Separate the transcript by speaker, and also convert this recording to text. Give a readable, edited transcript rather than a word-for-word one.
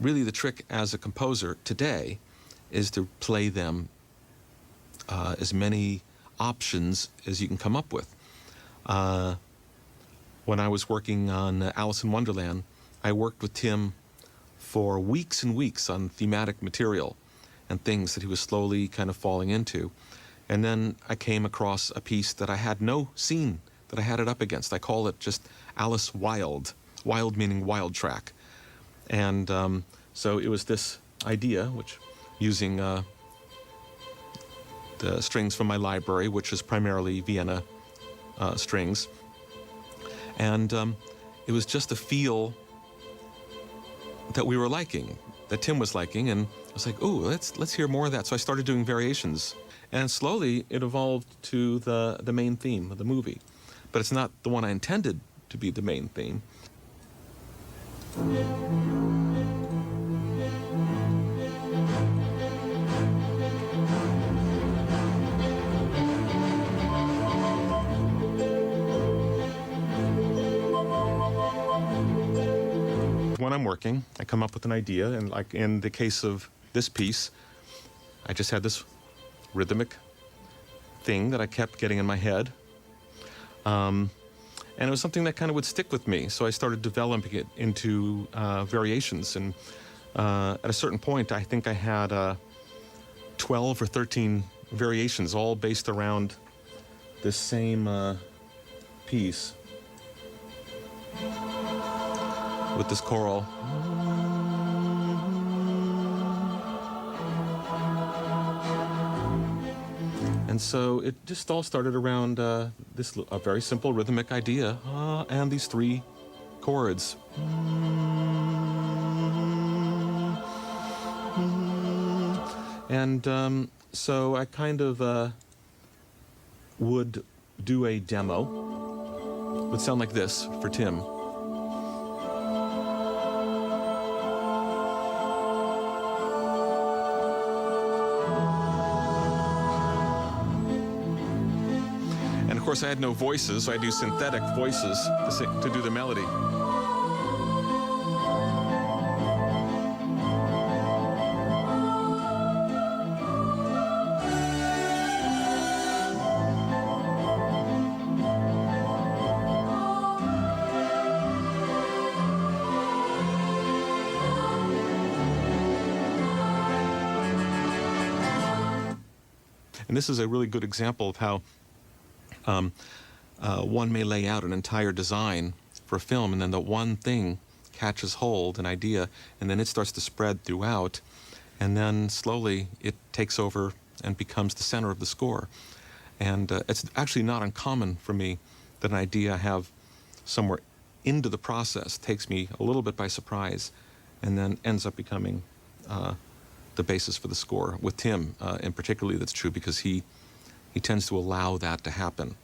Speaker 1: really the trick as a composer today is to play them as many options as you can come up with. When I was working on Alice in Wonderland, I worked with Tim for weeks and weeks on thematic material and things that he was slowly kind of falling into. And then I came across a piece that I had no scene that I had it up against. I call it just Alice Wild, wild meaning wild track. And so it was this idea, which using the strings from my library, which is primarily Vienna strings. And it was just a feel that we were liking, that Tim was liking, and I was like, "Ooh, let's hear more of that." So I started doing variations, and slowly it evolved to the main theme of the movie. But it's not the one I intended to be the main theme. When I'm working, I come up with an idea, and like in the case of this piece, I just had this rhythmic thing that I kept getting in my head. And it was something that kind of would stick with me, so I started developing it into variations. And at a certain point, I think I had 12 or 13 variations, all based around this same piece with this choral. And so it just all started around a very simple rhythmic idea and these three chords. And so I kind of would do a demo. It would sound like this for Tim. And of course I had no voices, so I do synthetic voices to do the melody. And this is a really good example of how one may lay out an entire design for a film, and then the one thing catches hold, an idea, and then it starts to spread throughout, and then slowly it takes over and becomes the center of the score. And it's actually not uncommon for me that an idea I have somewhere into the process takes me a little bit by surprise, and then ends up becoming the basis for the score. With Tim, in particularly, that's true because he tends to allow that to happen.